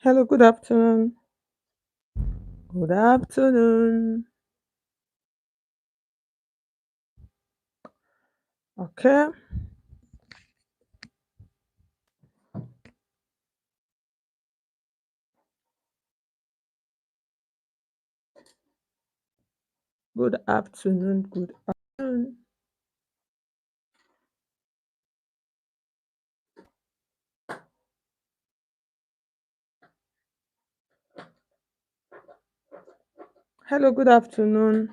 Hello, good afternoon. Good afternoon. Okay, good afternoon. Good afternoon. Hello, good afternoon.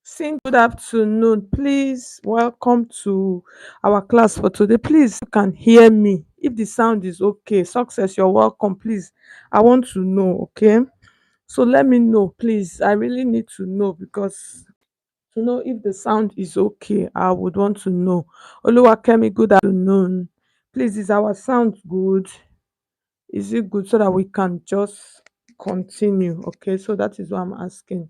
Sin, good afternoon. Please welcome to our class for today. Please, you can hear me. If the sound is okay, success, you're welcome. Please, I want to know, okay? So let me know, please. I really need to know because to know if the sound is okay, I would want to know. Oluwakemi, good afternoon. Please, is our sound good? Is it good so that we can just continue? Okay, so that is what I'm asking.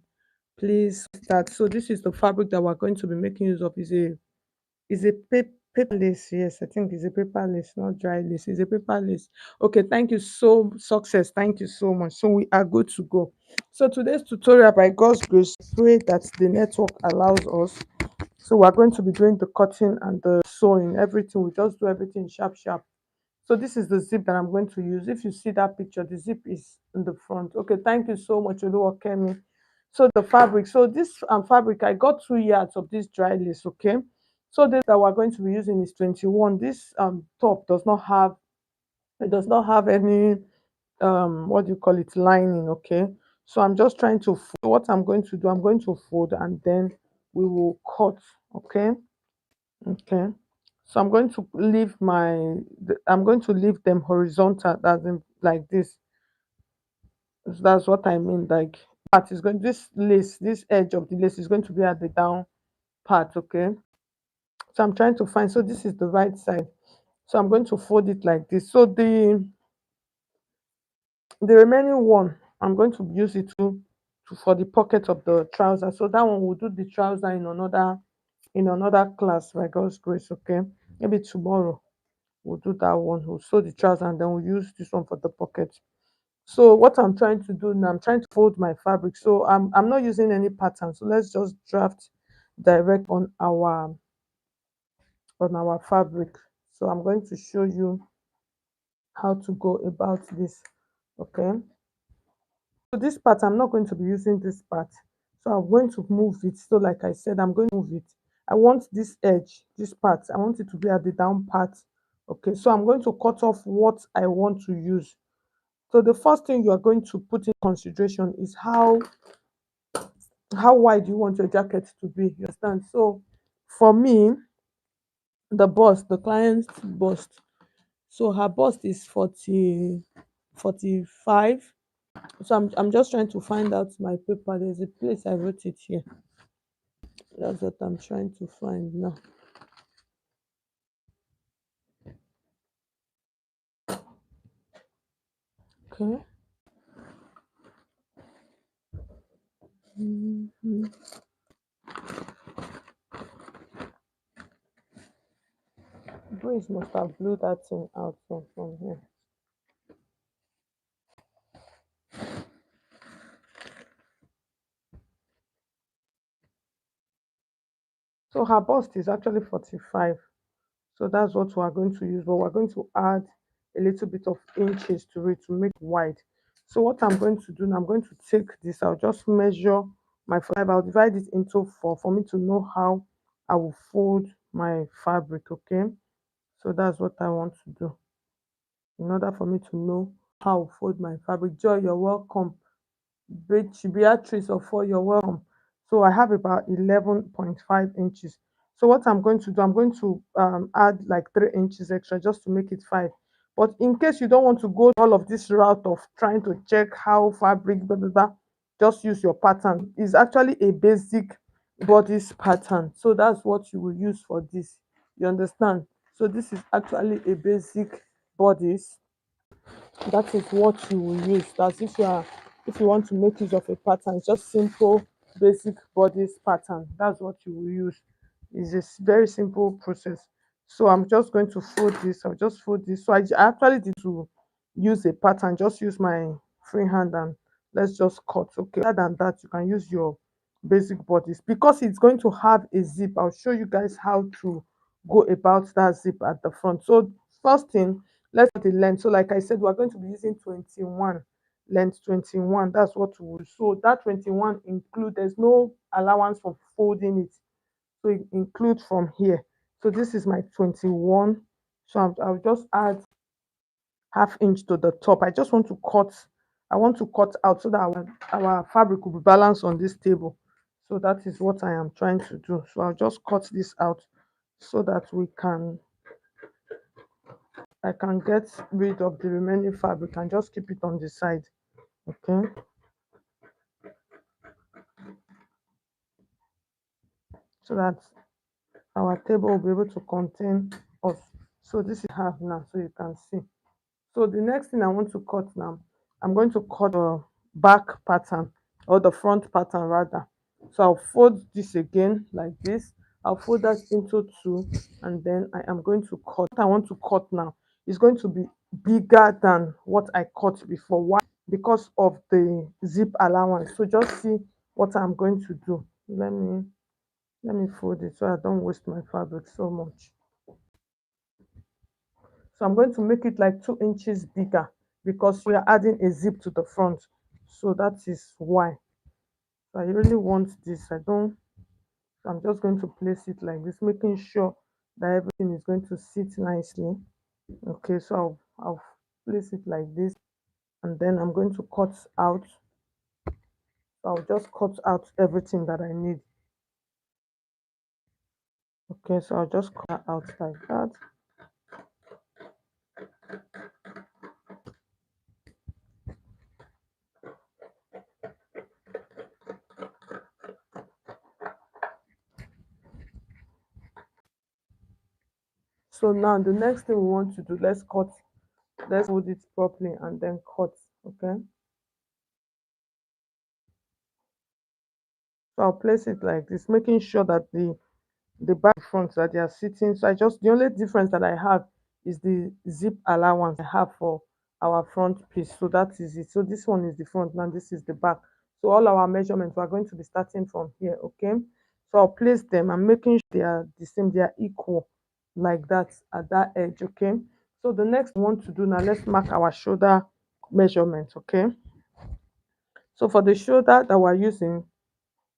Please start. So this is the fabric that we're going to be making use of. Is a paper lace. Yes, I think it's a paper lace, not dry lace. It's a paper lace. Okay, thank you so success. Thank you so much. So we are good to go. So today's tutorial, by God's grace, pray that the network allows us. So we're going to be doing the cutting and the sewing, everything. We just do everything sharp, sharp. So this is the zip that I'm going to use. If you see that picture, the zip is in the front. Okay, thank you so much, Oluwakemi. So the fabric. So this fabric, I got 2 yards of this dry lace. Okay. So this that we're going to be using is 21. This top does not have any what do you call it, lining. Okay. So I'm just trying to what I'm going to do. I'm going to fold and then we will cut. Okay. Okay. So I'm going to leave them horizontal, as in like this. So that's what I mean. Like part is going this lace, this edge of the lace is going to be at the down part. Okay. So I'm trying to find. So this is the right side. So I'm going to fold it like this. So the remaining one, I'm going to use it for the pocket of the trouser. So that one will do the trouser in another class by God's grace. Okay. Maybe tomorrow we'll do that one. We'll sew the trouser and then we'll use this one for the pocket. So what I'm trying to do now, I'm trying to fold my fabric. So I'm not using any pattern. So let's just draft direct on our fabric. So I'm going to show you how to go about this. Okay. So this part, I'm not going to be using this part. So I'm going to move it. So like I said, I'm going to move it. I want this edge, this part, I want it to be at the down part. Okay. So I'm going to cut off what I want to use. So the first thing you are going to put in consideration is how wide you want your jacket to be. You understand? So for me, the client's bust. So her bust is 45. So I'm just trying to find out my paper. There's a place I wrote it here. That's what I'm trying to find now. Okay. Mhm. Breeze must have blew that thing out from here. So her bust is actually 45. So that's what we are going to use, but we're going to add a little bit of inches to it to make it wide. So what I'm going to do now, I'm going to take this, I'll just measure my five, I'll divide it into four for me to know how I will fold my fabric. Okay. So that's what I want to do in order for me to know how to fold my fabric. Joy, you're welcome. Beatrice of 4, you're welcome. So I have about 11.5 inches. So what I'm going to do, I'm going to add like 3 inches extra just to make it 5. But in case you don't want to go all of this route of trying to check how fabric, blah, blah, blah, just use your pattern. It's actually a basic bodice pattern. So that's what you will use for this. You understand? So this is actually a basic bodice. That is what you will use. That's if you want to make use of a pattern, it's just simple basic bodice pattern. That's what you will use. It's a very simple process. So I'm just going to fold this. I'll just fold this. So I actually did to use a pattern, just use my free hand and let's just cut. Okay, other than that, you can use your basic bodice because it's going to have a zip. I'll show you guys how to go about that zip at the front. So first thing, let's the length. So like I said, we're going to be using 21 length, 21. That's what we will. So that 21 include, there's no allowance for folding it, so it includes from here. So this is my 21. So I'll just add half inch to the top. I just want to cut, I want to cut out so that our fabric will be balanced on this table. So that is what I am trying to do. So I'll just cut this out so that I can get rid of the remaining fabric and just keep it on the side. Okay, so that our table will be able to contain us. So this is half now, so you can see. So the next thing I want to cut now, I'm going to cut the back pattern, or the front pattern rather. So I'll fold this again like this. I'll fold that into two, and then I am going to cut. What I want to cut now is going to be bigger than what I cut before. Why? Because of the zip allowance. So just see what I'm going to do. Let me fold it so I don't waste my fabric so much. So I'm going to make it like 2 inches bigger because we are adding a zip to the front. So that is why. So I really want this. I don't, so I'm just going to place it like this, making sure that everything is going to sit nicely. Okay, so I'll place it like this, and then I'm going to cut out. So I'll just cut out everything that I need. Okay, so I'll just cut out like that. So now the next thing we want to do, let's hold it properly and then cut. Okay, so I'll place it like this, making sure that the back front that they are sitting. So I just, the only difference that I have is the zip allowance I have for our front piece. So that is it. So this one is the front, now this is the back. So all our measurements, we're going to be starting from here. Okay, so I'll place them. I'm making sure they are the same, they are equal like that at that edge. Okay, so the next we want to do now, let's mark our shoulder measurement. Okay, so for the shoulder that we're using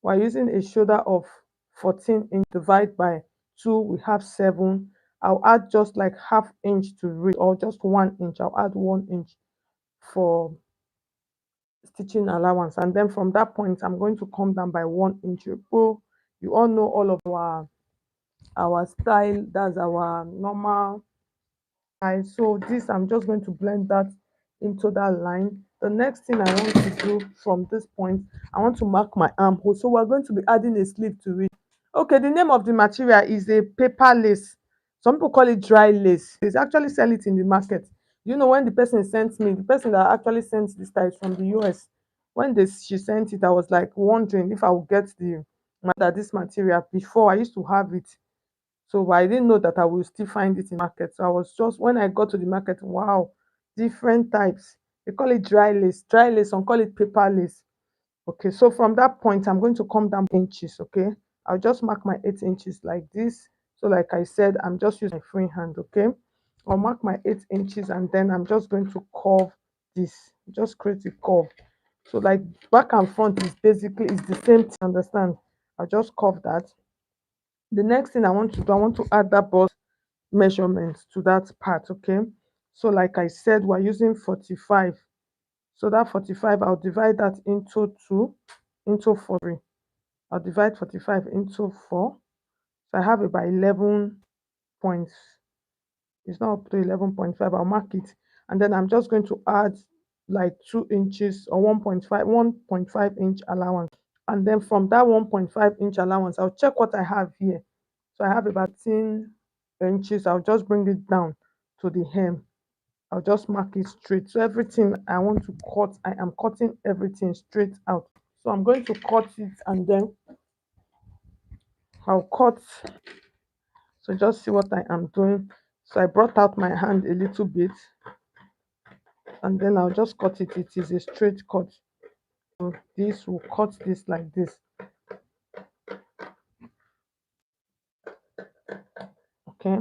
a shoulder of 14 inch, divide by 2, we have 7. I'll add just like half inch to read, or just 1 inch. I'll add 1 inch for stitching allowance, and then from that point I'm going to come down by 1 inch. Oh, you all know all of our style, that's our normal. Right, so this, I'm just going to blend that into that line. The next thing I want to do from this point, I want to mark my armhole. So we're going to be adding a sleeve to it. Okay, the name of the material is a paper lace. Some people call it dry lace. They actually sell it in the market. You know, when the person sent me, the person that actually sent this style is from the US. When she sent it, I was like wondering if I would get this material. Before, I used to have it, so I didn't know that I will still find it in market. So I was just, when I got to the market, wow, different types. They call it dry lace, some call it paper lace. Okay, so from that point, I'm going to come down inches. Okay, I'll just mark my 8 inches like this. So like I said, I'm just using my free hand. Okay, I'll mark my 8 inches, and then I'm just going to curve this, just create a curve. So like back and front is basically is the same thing, understand? I'll just curve that. The next thing I want to do, I want to add that bust measurement to that part. Okay, so like I said, we're using 45. So that 45, I'll divide that into 2, into 4. I'll divide 45 into 4. So I have about 11 points. It's not up to 11.5. I'll mark it, and then I'm just going to add like 2 inches or 1.5 inch allowance. And then from that 1.5 inch allowance, I'll check what I have here. So I have about 10 inches. I'll just bring it down to the hem. I'll just mark it straight. So everything I want to cut, I am cutting everything straight out. So I'm going to cut it, and then I'll cut. So just see what I am doing. So I brought out my hand a little bit. and then I'll just cut it. It is a straight cut. So this will cut this like this. Okay.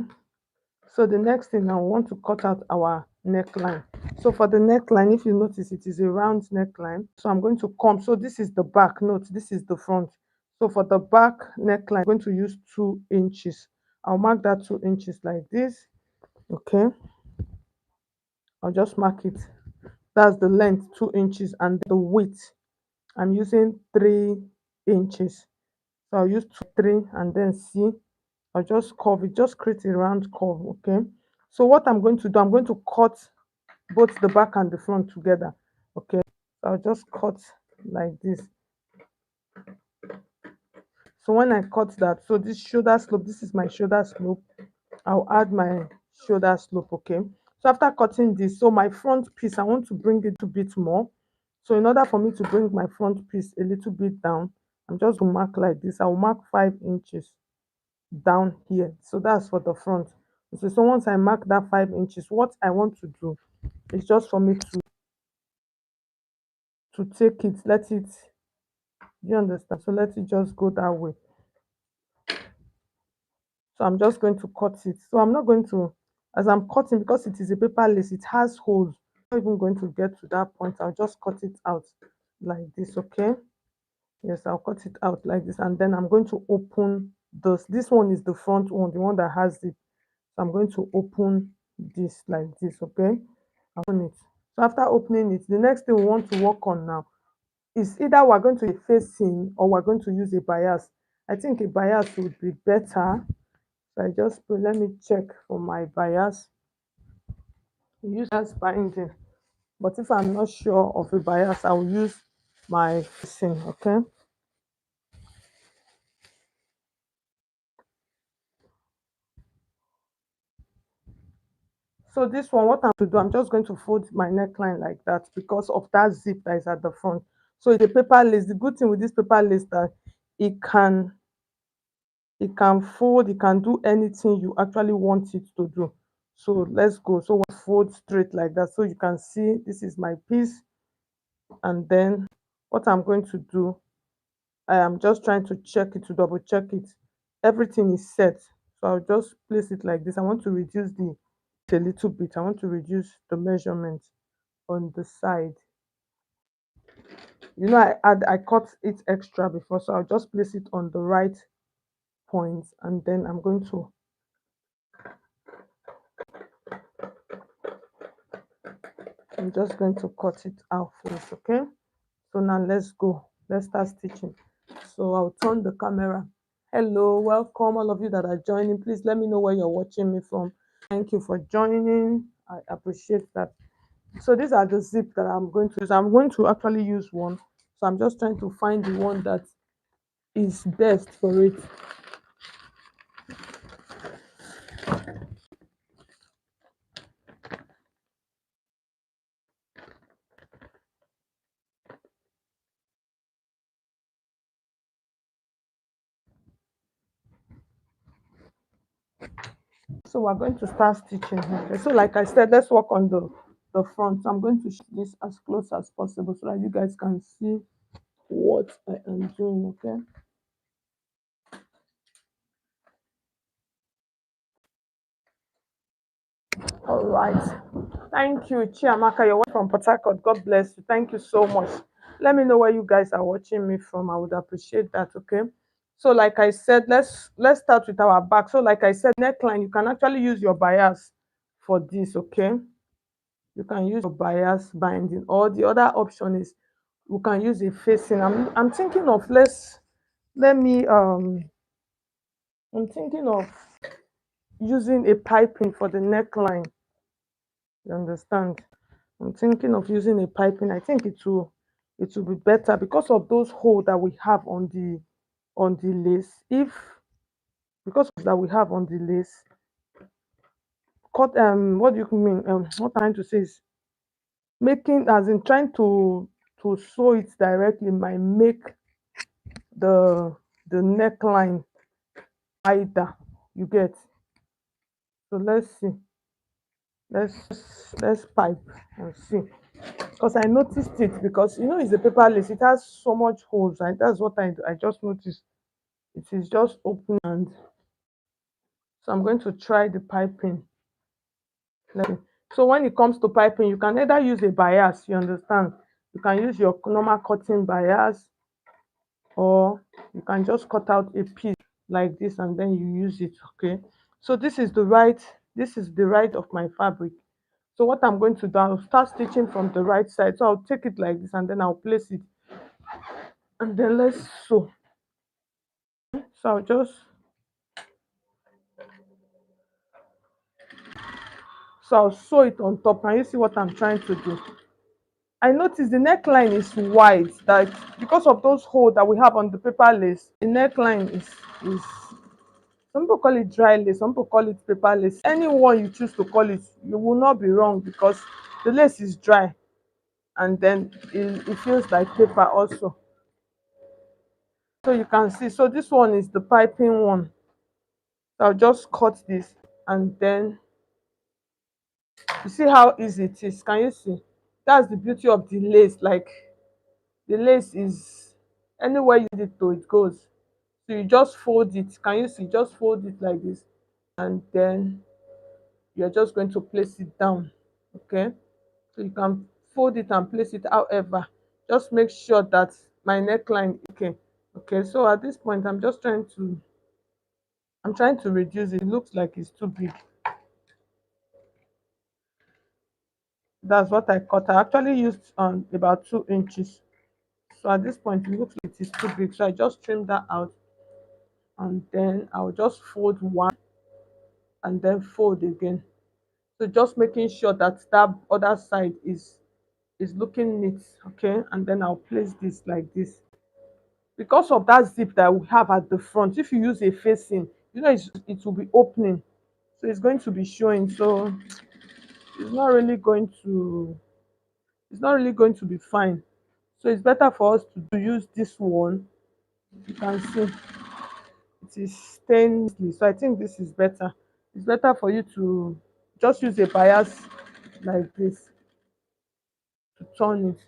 So the next thing, now we want to cut out our neckline. So for the neckline, if you notice, it is a round neckline. So I'm going to come. So this is the back. Note, this is the front. So for the back neckline, I'm going to use 2 inches. I'll mark that 2 inches like this. Okay. I'll just mark it. That's the length, 2 inches, and the width. I'm using 3 inches. So I'll use 3 and then see. I'll just curve it, just create a round curve. Okay. So what I'm going to do, I'm going to cut both the back and the front together. Okay. So I'll just cut like this. So when I cut that, so this shoulder slope, this is my shoulder slope. I'll add my shoulder slope. Okay. So after cutting this, so my front piece, I want to bring it a bit more. So in order for me to bring my front piece a little bit down, I'm just going to mark like this. I'll mark 5 inches down here. So that's for the front. So once I mark that 5 inches, what I want to do is just for me to take it, let it, you understand? So let it just go that way. So I'm just going to cut it. So I'm not going to, as I'm cutting, because it is a paper lace, it has holes. I'm not even going to get to that point. I'll just cut it out like this. Okay. Yes, I'll cut it out like this, and then I'm going to open this one is the front one, the one that has it. So I'm going to open this like this. Okay. Open it. So after opening it, the next thing we want to work on now is either we're going to be facing or we're going to use a bias. I think a bias would be better. So I just put, let me check for my bias. Use as binding. But if I'm not sure of a bias, I'll use my facing. Okay. So this one, what I'm to do, I'm just going to fold my neckline like that because of that zip that is at the front. So it's a paper lace. The good thing with this paper lace that it can it can fold, it can do anything you actually want it to do. So let's go. So we fold straight like that. So you can see this is my piece. And then what I'm going to do, I am just trying to check it, to double check it. Everything is set. So I'll just place it like this. I want to reduce the a little bit. I want to reduce the measurement on the side. I cut it extra before, so I'll just place it on the right point, and then I'm just going to cut it out first. Okay. So now let's go. Let's start stitching. So I'll turn the camera. Hello, welcome all of you that are joining. Please let me know where you're watching me from. Thank you for joining. I appreciate that. So these are the zip that I'm going to use. I'm going to actually use one. So I'm just trying to find the one that is best for it. So we're going to start stitching. Okay. So like I said, let's work on the front. So I'm going to shoot this as close as possible so that you guys can see what I am doing. Okay. All right. Thank you, Chiamaka. You're from Port Harcourt. God bless you. Thank you so much. Let me know where you guys are watching me from. I would appreciate that. Okay. So, like I said, let's start with our back. So, like I said, neckline, you can actually use your bias for this. Okay. You can use your bias binding, or the other option is you can use a facing. I'm thinking of let me I'm thinking of using a piping for the neckline. You understand? I'm thinking of using a piping. I think it will be better because of those holes that we have on the lace. If because of that we have on the lace, cut what do you mean? What I'm trying to say is making, as in trying to sew it directly might make the neckline wider. You get? So let's see. Let's pipe and see. Because I noticed it, because it's a paper lace. It has so much holes, and that's what I just noticed. It is just open, and so I'm going to try the piping. Let me- So when it comes to piping, you can either use a bias, you understand? You can use your normal cutting bias, or you can just cut out a piece like this and then you use it. Okay. So this is the right of my fabric. So what I'm going to do, I'll start stitching from the right side. So I'll take it like this and then I'll place it, and then let's sew. So I'll sew it on top. Can you see what I'm trying to do? I notice the neckline is wide, that because of those holes that we have on the paper lace, the neckline is some people call it dry lace, some people call it paper lace. Anyone you choose to call it, you will not be wrong, because the lace is dry, and then it feels like paper also. So you can see, so this one is the piping one. So I'll just cut this, and then you see how easy it is. Can you see? That's the beauty of the lace. Like, the lace is anywhere you need it to, it goes. So you just fold it. Can you see? Just fold it like this, and then you're just going to place it down. Okay. So you can fold it and place it. However, just make sure that my neckline okay. Okay. So at this point, I'm trying to reduce it. It looks like it's too big. That's what I cut. I actually used about 2 inches. So at this point, it looks like it is too big. So I just trim that out, and then I'll just fold one and then fold again. So just making sure that that other side is looking neat. Okay, and then I'll place this like this. Because of that zip that we have at the front, if you use a facing, it will be opening, so it's going to be showing. So it's not really going to it's not really going to be fine. So it's better for us to use this one. You can see it is staying easily. So I think this is better. It's better for you to just use a bias like this to turn it.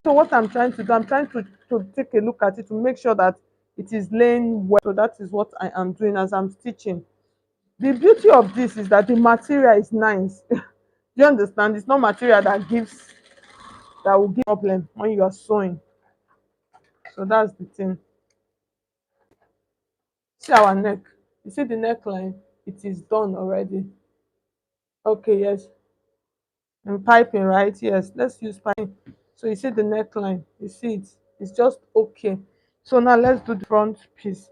So what I'm trying to do, I'm trying to take a look at it to make sure that it is laying well. So that is what I am doing as I'm stitching. The beauty of this is that the material is nice. You understand? It's not material that will give problem when you are sewing. So that's the thing. See our neck. You see the neckline? It is done already. Okay, yes. And piping, right? Yes, let's use piping. So you see the neckline, you see it's just okay. So now let's do the front piece.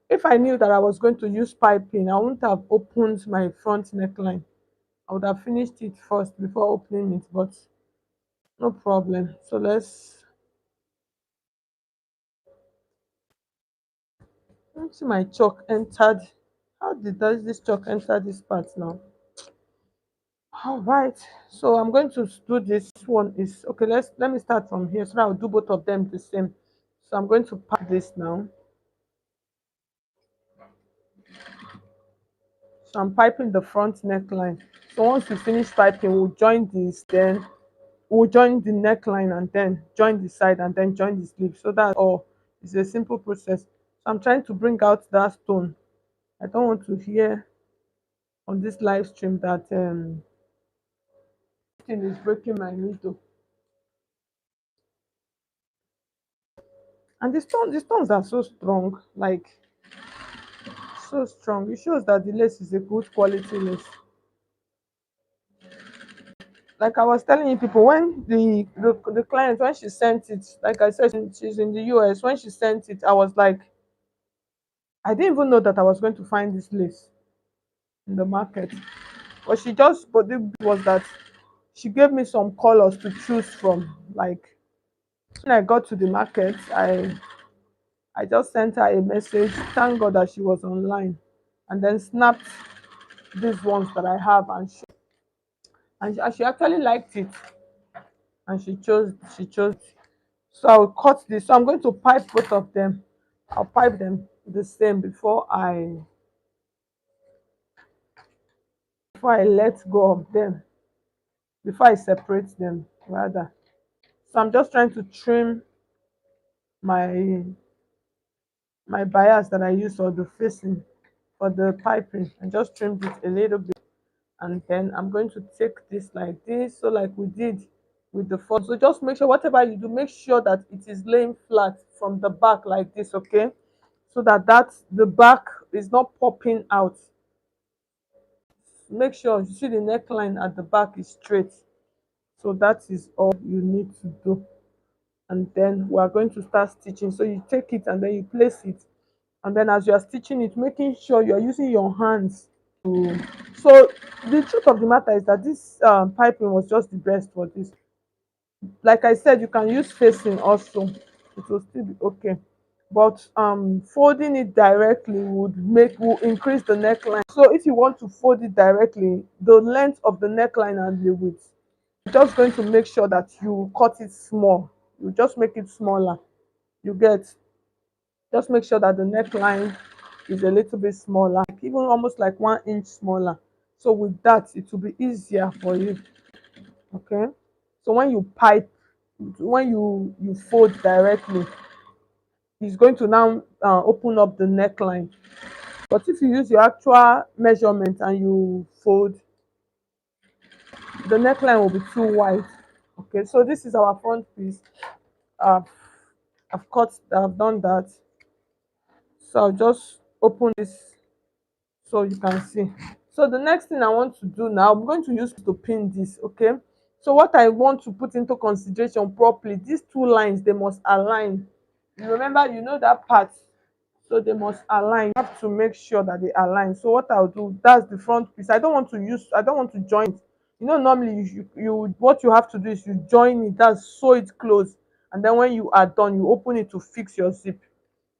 If I knew that I was going to use piping, I wouldn't have opened my front neckline. I would have finished it first before opening it, but no problem. So let's see, my chalk entered. How did this chalk enter this part now? All right. So I'm going to do this one is okay. Let me start from here so that I'll do both of them the same. So I'm going to pack this now. So I'm piping the front neckline. So once we finish piping, we'll join this, then we'll join the neckline, and then join the side, and then join the sleeve. So that's all. It's a simple process. So I'm trying to bring out that stone. I don't want to hear on this live stream that thing is breaking my needle. And the stones are so strong, like so strong. It shows that the lace is a good quality lace. Like I was telling you people, when the client, when she sent it, like I said, she's in the US. When she sent it, I was like, I didn't even know that I was going to find this lace in the market. But the was that she gave me some colors to choose from. Like when I got to the market, I just sent her a message. Thank God that she was online, and then snapped these ones that I have, and she actually liked it, and she chose. So I'll cut this. So I'm going to pipe both of them. I'll pipe them the same before I let go of them, before I separate them rather. So I'm just trying to trim my bias that I use for the facing for the piping, and just trimmed it a little bit. And then I'm going to take this like this, so like we did with the front. So just make sure whatever you do, make sure that it is laying flat from the back like this, okay? So that the back is not popping out. Make sure you see the neckline at the back is straight. So that is all you need to do. And then we are going to start stitching. So you take it and then you place it, and then as you are stitching it, making sure you are using your hands to. So the truth of the matter is that this piping was just the best for this. Like I said, you can use facing also, it will still be okay, but folding it directly will increase the neckline. So if you want to fold it directly, the length of the neckline and the width, you're just going to make sure that you cut it small. You just make it smaller. You get, just make sure that the neckline is a little bit smaller, like even almost like 1 inch smaller. So with that, it will be easier for you. Okay. So when you pipe, when you fold directly, it's going to now open up the neckline. But if you use your actual measurement and you fold, the neckline will be too wide. Okay. So this is our front piece. Uh, I've done that. So I'll just open this so you can see. So the next thing I want to do now, I'm going to use to pin this, okay? So what I want to put into consideration properly, these two lines, they must align. You remember, you know that part, so they must align. You have to make sure that they align. So what I'll do, that's the front piece. I don't want to join it. You know, normally you what you have to do is you join it, that's sew it close, and then when you are done, you open it to fix your zip.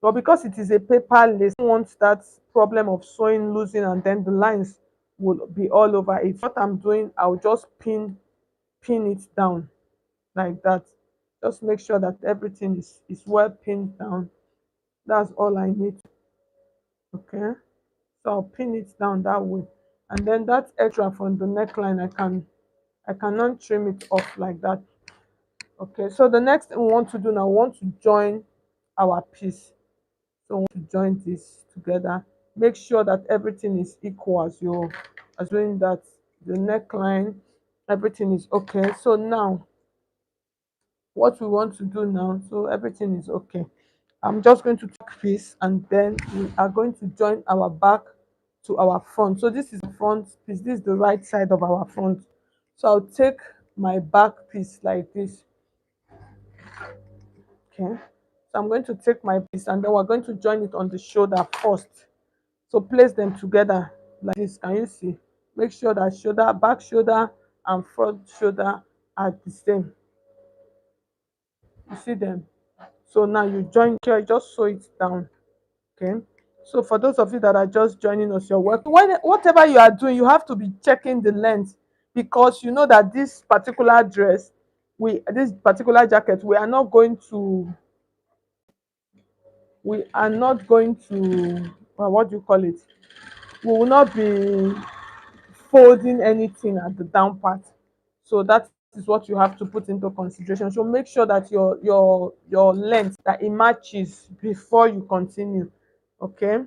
But because it is a paper lace, I don't want that problem of sewing losing and then the lines will be all over it. What I'm doing, I'll just pin it down like that. Just make sure that everything is well pinned down. That's all I need. Okay. So I'll pin it down that way. And then that extra from the neckline, I cannot trim it off like that. Okay. So the next thing we want to do now, we want to join our piece. So we want to join this together. Make sure that everything is equal as you're as doing that. The neckline, everything is okay. So now what we want to do now, so everything is okay. I'm just going to take this, and then we are going to join our back to our front. So this is the front piece, this is the right side of our front. So I'll take my back piece like this. Okay. So I'm going to take my piece, and then we're going to join it on the shoulder first. So place them together like this. Can you see? Make sure that shoulder, back shoulder, and front shoulder are the same. You see them? So now you join here, just sew it down. Okay. So for those of you that are just joining us, your work, whatever you are doing, you have to be checking the length, because you know that this particular dress, this particular jacket, we are not going to what do you call it? We will not be folding anything at the down part. So that is what you have to put into consideration. So make sure that your length, that it matches before you continue. Okay.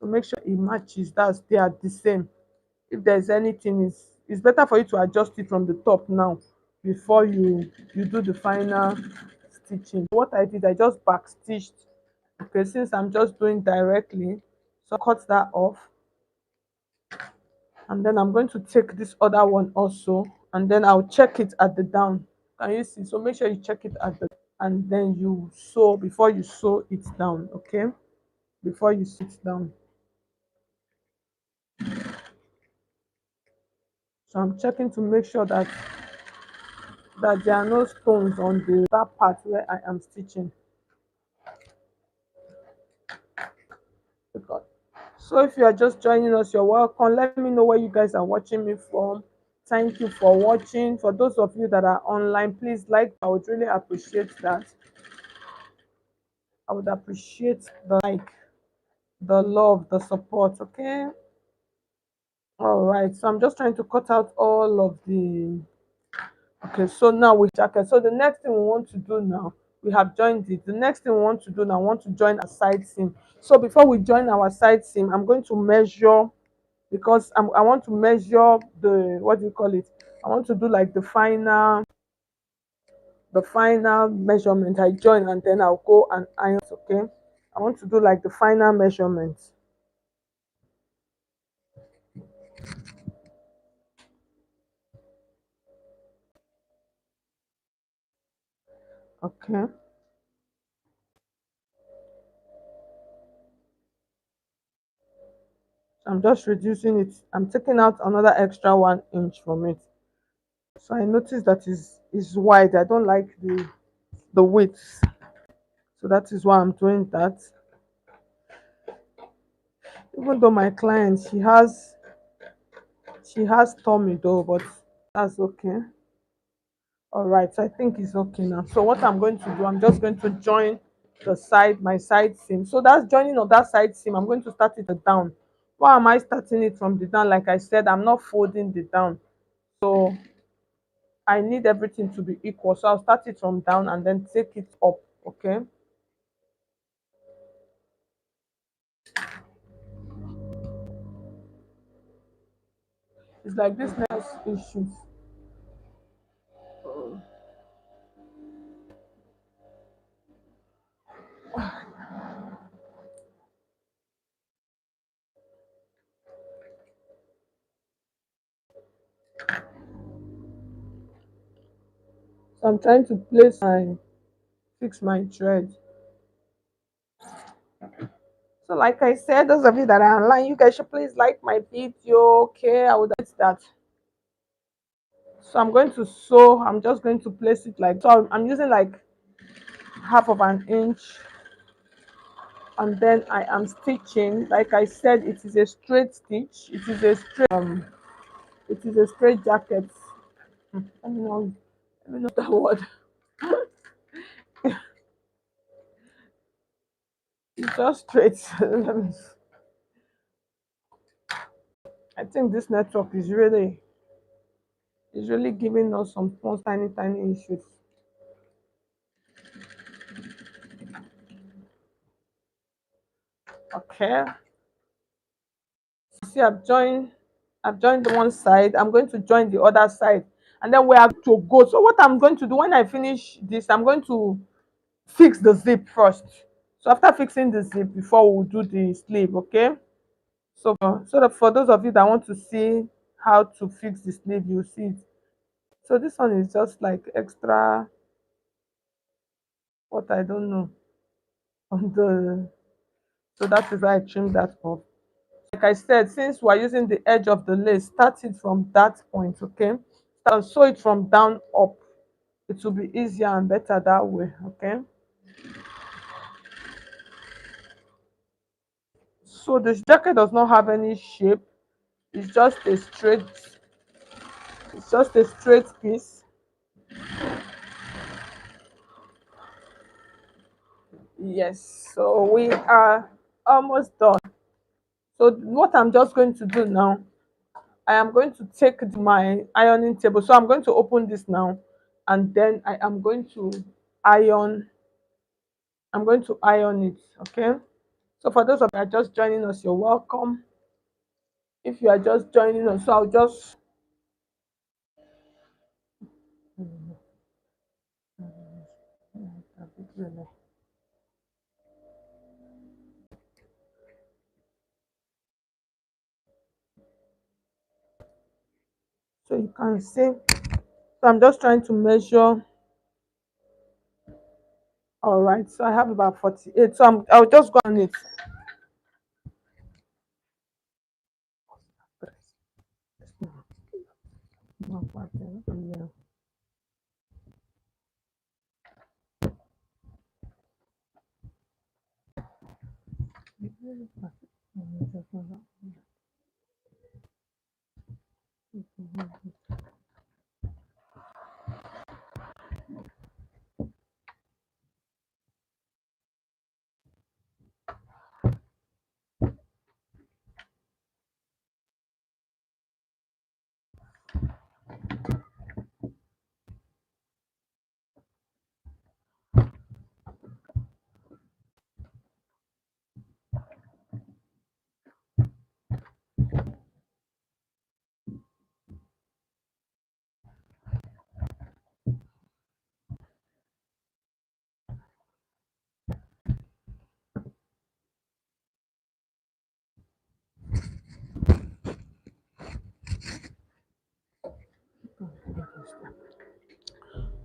So make sure it matches, that's they are the same. If there's anything, it's better for you to adjust it from the top now before you do the final stitching. What I did, I just back stitched. Okay, since I'm just doing directly, so cut that off, and then I'm going to take this other one also, and then I'll check it at the down. Can you see? So make sure you check it at the, and then you sew before you sew it down. Okay, before you sew it down. So I'm checking to make sure that there are no stones on the that part where I am stitching. God. So if you are just joining us, you're welcome. Let me know where you guys are watching me from. Thank you for watching. For those of you that are online, please like. I would really appreciate that. I would appreciate the like, the love, the support. Okay. All right, so I'm just trying to cut out all of the. Okay, so now with jacket. So the next thing we want to do now, we have joined it. The next thing we want to do now, I want to join a side seam. So before we join our side seam, I'm going to measure because I want to measure the, what do you call it? I want to do like the final measurement. I join and then I'll go and iron. Okay, I want to do like the final measurement. Okay, I'm just reducing it. I'm taking out another extra 1 inch from it. So I notice that is wide. I don't like the width. So that is why I'm doing that. Even though my client, she has tummy though, but that's okay. All right, so I think it's okay now. So what I'm going to do, I'm just going to join my side seam. So that's joining of that side seam. I'm going to start it down. Why am I starting it from the down? Like I said, I'm not folding the down. So I need everything to be equal. So I'll start it from down and then take it up. Okay. It's like this next issues. So I'm trying to fix my thread. So like I said, those of you that are online, you guys should please like my video. Okay, I would like that. So I'm going to sew. I'm just going to place it like so. I'm using like half of an inch, and then I am stitching. Like I said, it is a straight stitch. It is a straight jacket. Let me know. Let me know that word. It's just straight. I think this network is really giving us some small tiny tiny issues. Okay. See, I've joined the one side. I'm going to join the other side, and then we are to go. So what I'm going to do when I finish this, I'm going to fix the zip first. So after fixing the zip, before we do the sleeve, okay? So for those of you that want to see how to fix the sleeve, you see it. So this one is just like extra, what I don't know on the. So that is why I trimmed that off. Like I said, since we're using the edge of the lace, start it from that point, okay? Sew it from down up. It will be easier and better that way, okay? So this jacket does not have any shape. It's just a straight, it's just a straight piece. Yes, so we are almost done. So what I'm just going to do now, I am going to take my ironing table. So I'm going to open this now, and then I am going to iron. I'm going to iron it. Okay. So for those of you that are just joining us, you're welcome. If you are just joining us, so I'll just so you can see. So I'm just trying to measure. All right. So I have about 48. So I'll just go on it.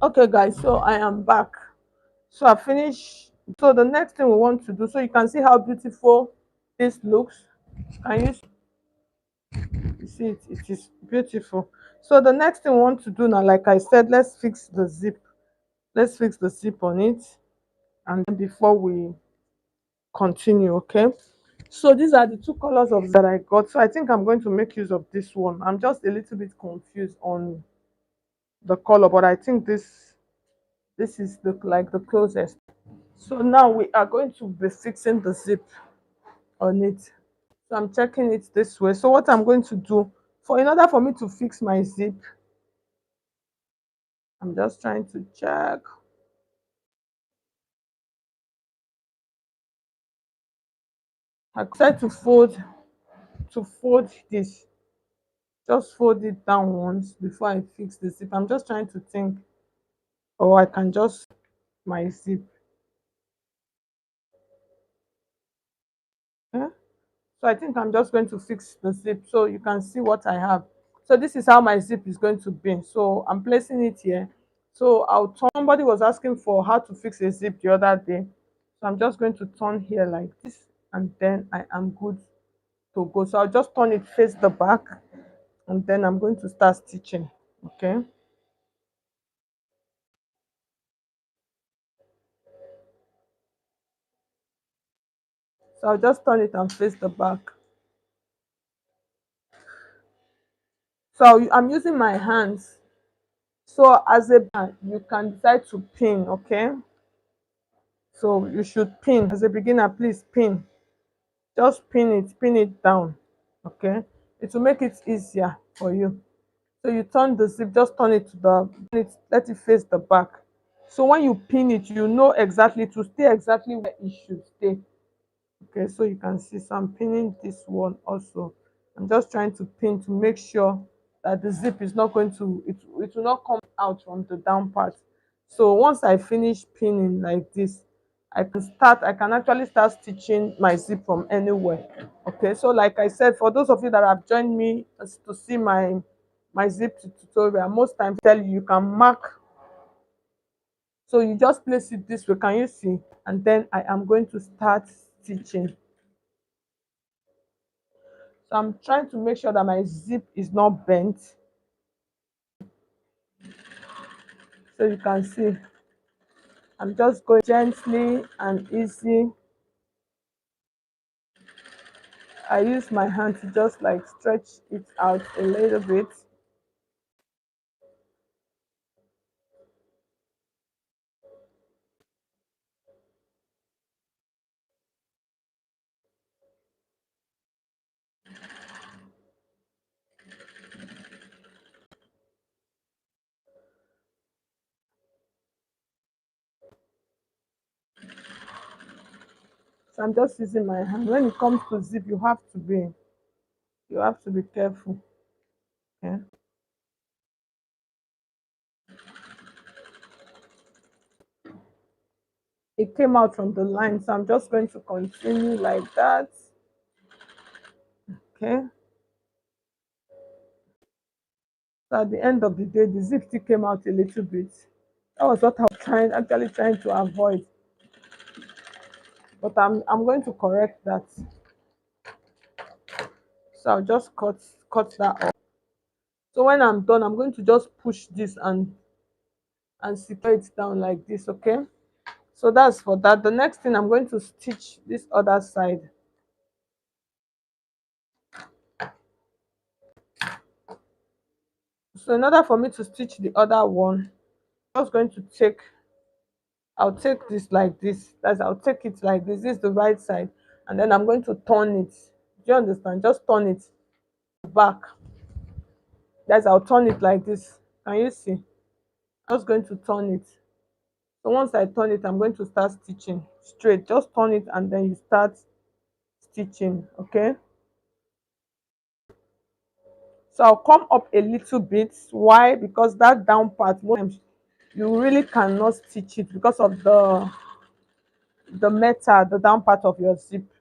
Okay guys, so I am back. So I finished. So the next thing we want to do, so you can see how beautiful this looks. Can you see it? It is beautiful. So the next thing we want to do now, like I said, let's fix the zip. Let's fix the zip on it, and then before we continue, okay? So these are the two colors of that I got. So I think I'm going to make use of this one. I'm just a little bit confused on the color, but I think this is the closest. So now we are going to be fixing the zip on it. So I'm checking it this way. So what I'm going to do, for in order for me to fix my zip, I'm just trying to check. I try to fold this. Just fold it down once before I fix the zip. I'm just trying to think, or I can just my zip. Yeah? So I think I'm just going to fix the zip so you can see what I have. So this is how my zip is going to be. So I'm placing it here. So somebody was asking for how to fix a zip the other day. So I'm just going to turn here like this, and then I am good to go. So I'll just turn it face the back, and then I'm going to start stitching. Okay. So I'll just turn it and face the back. So I'm using my hands. So as a you can decide to pin, okay? So you should pin. As a beginner, please pin. Just pin it down. Okay. It will make it easier for you. So you turn the zip, just turn it to let it face the back. So when you pin it, you know exactly to stay exactly where it should stay. Okay, so you can see, so I'm pinning this one also. I'm just trying to pin to make sure that the zip is not going to it will not come out from the down part. So once I finish pinning like this, I can actually start stitching my zip from anywhere. Okay, so like I said, for those of you that have joined me to see my zip tutorial, most times I tell you, you can mark. So you just place it this way, can you see? And then I am going to start stitching. So I'm trying to make sure that my zip is not bent. So you can see, I'm just going gently and easy. I use my hand to just like stretch it out a little bit. So I'm just using my hand. When it comes to zip, you have to be careful. Okay. It came out from the line, so I'm just going to continue like that. Okay. So at the end of the day, the zip still came out a little bit. That was what I was actually trying to avoid. But I'm going to correct that. So I'll just cut that off. So when I'm done, I'm going to just push this and secure it down like this. Okay. So that's for that. The next thing, I'm going to stitch this other side. So in order for me to stitch the other one, I'm just going to I'll take this like this. I'll take it like this. This is the right side, and then I'm going to turn it. Do you understand? Just turn it back. I'll turn it like this. Can you see? I'm just going to turn it. So once I turn it, I'm going to start stitching straight. Just turn it and then you start stitching. Okay. So I'll come up a little bit. Why? Because that down part, most times you really cannot stitch it because of the metal, the down part of your zip.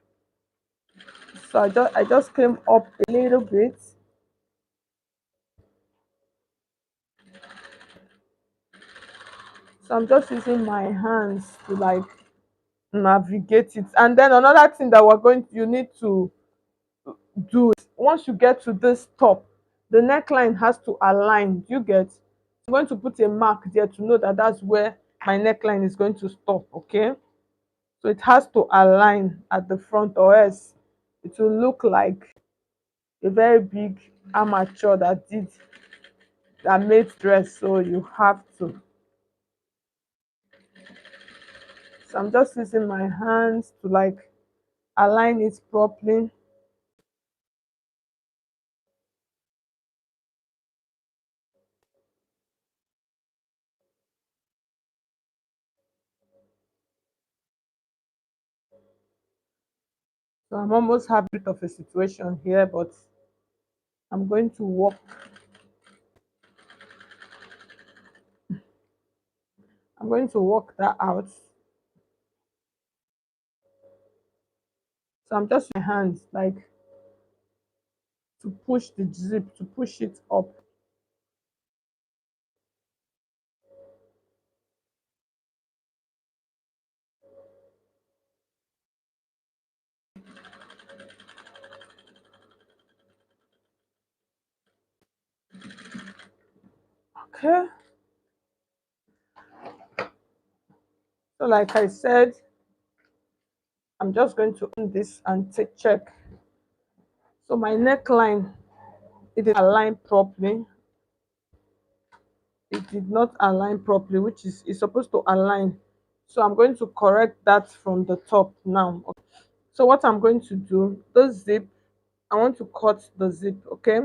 So I just came up a little bit. So I'm just using my hands to like navigate it. And then another thing that you need to do is once you get to this top, the neckline has to align. You get, I'm going to put a mark there to know that that's where my neckline is going to stop. Okay, so it has to align at the front, or else it will look like a very big amateur that made dress. So you have to. So I'm just using my hands to like align it properly. So I'm almost having a bit of a situation here, but I'm going to work that out. So I'm just using my hands like to push the zip, to push it up. Okay. So like I said, I'm just going to open this and take check. So my neckline, it is aligned properly. It did not align properly, which is it's supposed to align. So I'm going to correct that from the top now. Okay. So what I'm going to do, the zip, I want to cut the zip. Okay,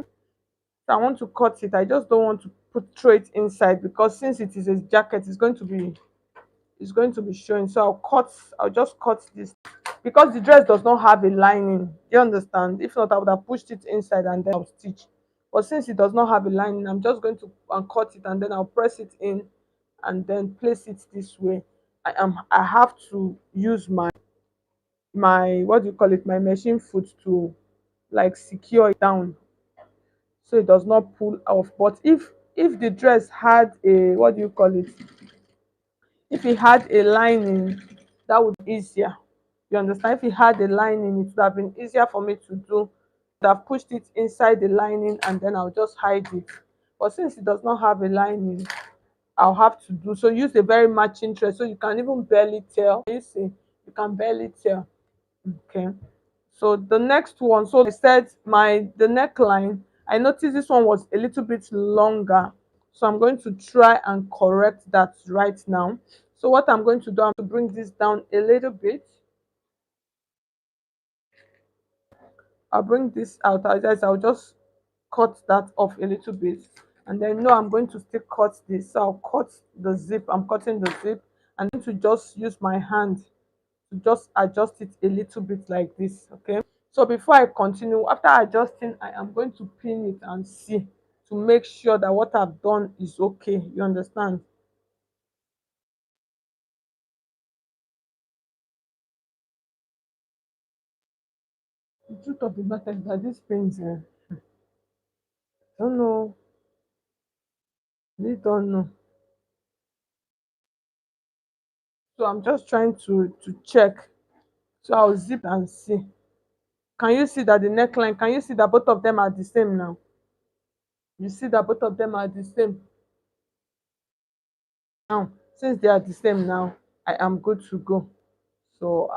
so I want to cut it. I just don't want to throw it inside, because since it is a jacket, it's going to be showing. So I'll just cut this, because the dress does not have a lining. You understand? If not, I would have pushed it inside and then I'll stitch. But since it does not have a lining, I'm just going to cut it, and then I'll press it in and then place it this way. I have to use my what do you call it, my machine foot to like secure it down so it does not pull off. But if the dress had a what do you call it, if it had a lining, that would be easier. You understand? If it had a lining, it would have been easier for me to do. I've pushed it inside the lining and then I'll just hide it. But since it does not have a lining, I'll have to do so. Use a very matching thread so you can even barely tell. You see, you can barely tell. Okay. So the next one, so I said the neckline, I noticed this one was a little bit longer. So I'm going to try and correct that right now. So what I'm going to do, I'm going to bring this down a little bit. I'll bring this out. I'll just cut that off a little bit. And then no, I'm going to still cut this. So I'll cut the zip. I'm cutting the zip. And then to just use my hand to just adjust it a little bit like this. Okay. So before I continue, after adjusting, I am going to pin it and see to make sure that what I've done is okay. You understand? The truth of the matter is that these pins, I don't know, they don't know. So I'm just trying to check. So I'll zip and see. Can you see that the neckline? Can you see that both of them are the same now? You see that both of them are the same now. Since they are the same now, I am good to go. So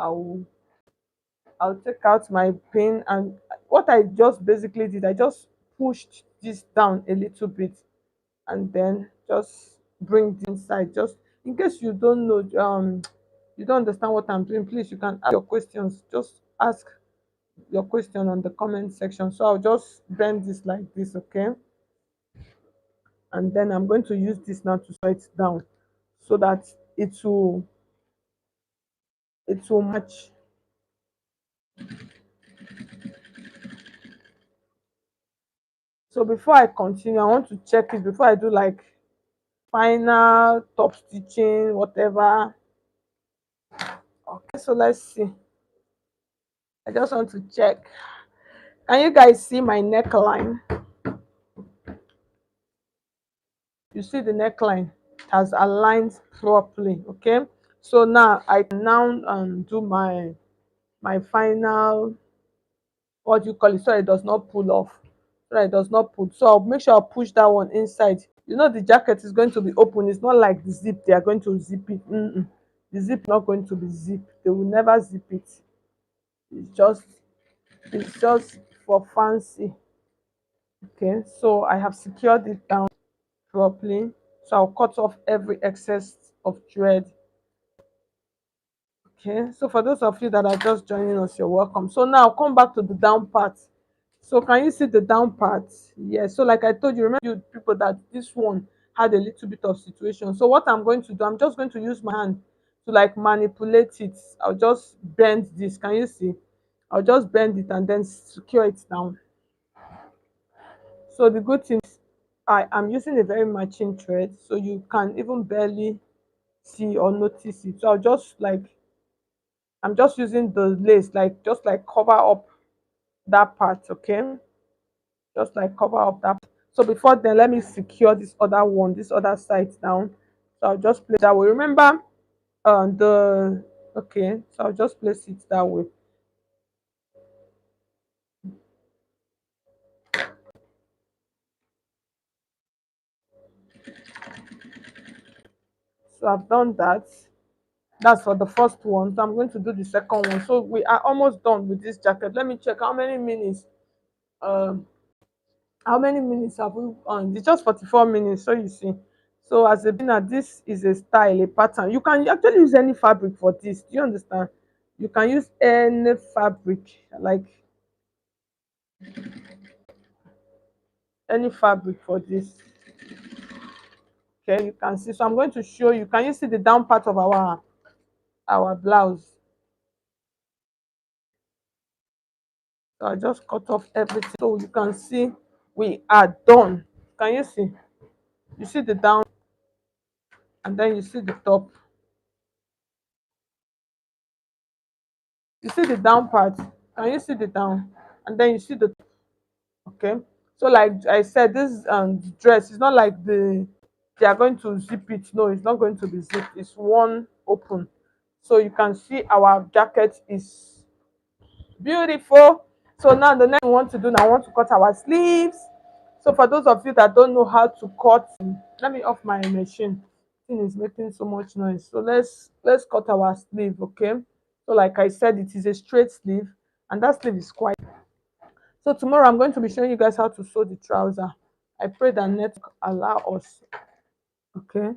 I'll take out my pin, and what I just basically did, I just pushed this down a little bit and then just bring the inside. Just in case you don't know, you don't understand what I'm doing, please you can ask your questions. Just ask your question on the comment section. So I'll just bend this like this, okay? And then I'm going to use this now to sew it down so that it will match. So before I continue, I want to check it before I do like final top stitching, whatever. Okay, so let's see. I just want to check. Can you guys see my neckline? You see the neckline? has aligned properly. Okay, so now I can now do my final, what do you call it, so it does not pull off, so that it does not pull. So I'll make sure I'll push that one inside. You know the jacket is going to be open. It's not like the zip they are going to zip it. The zip not going to be zipped. They will never zip it. It's just it's just for fancy. Okay, so I have secured it down properly. So I'll cut off every excess of thread. Okay, so for those of you that are just joining us, you're welcome. So now I'll come back to the down part. So can you see the down part? Yes. So like I told you, remember you people that this one had a little bit of situation. So what I'm going to do, I'm just going to use my hand to like manipulate it. I'll just bend this. Can you see? I'll just bend it and then secure it down. So the good thing is I am using a very matching thread, so you can even barely see or notice it. So I'm just using the lace, like just like cover up that part, okay? Just like cover up that. So before then, let me secure this other one, this other side down. So I'll just place that way. Remember, the okay. So I'll just place it that way. So I've done that. That's for the first one. So I'm going to do the second one. So we are almost done with this jacket. Let me check how many minutes. Um, how many minutes have we on? It's just 44 minutes. So you see. So as a beginner, this is a style, a pattern. You can actually use any fabric for this. Do you understand? You can use any fabric, like any fabric for this. Okay, you can see. So I'm going to show you. Can you see the down part of our blouse? So I just cut off everything. So you can see we are done. Can you see? You see the down and then you see the top. You see the down part. Can you see the down? And then you see the top. Okay. So like I said, this dress is not like they are going to zip it. No, it's not going to be zipped. It's one open. So you can see our jacket is beautiful. So now the next thing we want to do now, I want to cut our sleeves. So for those of you that don't know how to cut, let me off my machine. Thing is making so much noise. So let's cut our sleeve, okay? So like I said, it is a straight sleeve, and that sleeve is quite. So tomorrow I'm going to be showing you guys how to sew the trouser. I pray that net allow us. Okay.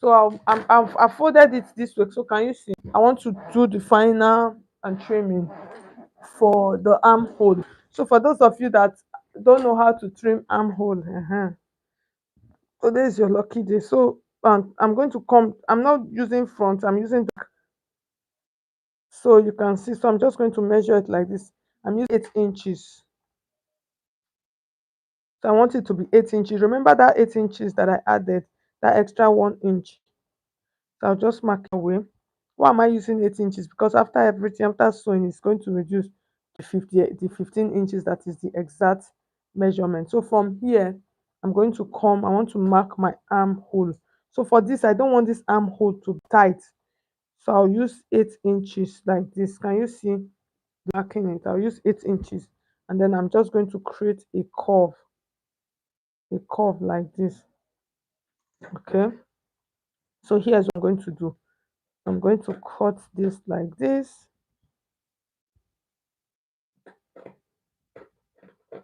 So I've folded it this way. So can you see? I want to do the final and trimming for the armhole. So for those of you that don't know how to trim armhole, today is your lucky day. So I'm going to come. I'm not using front. I'm using back. So you can see. So I'm just going to measure it like this. I'm using 8 inches. So I want it to be 8 inches. Remember that 8 inches that I added, that extra 1 inch. So I'll just mark away. Why am I using 8 inches? Because after everything, after sewing, it's going to reduce the 15 inches. That is the exact measurement. So from here, I'm going to come. I want to mark my armhole. So for this, I don't want this armhole to be tight. So I'll use 8 inches like this. Can you see marking it? I'll use 8 inches, and then I'm just going to create a curve like this. Okay. So here's what I'm going to do. I'm going to cut this like this.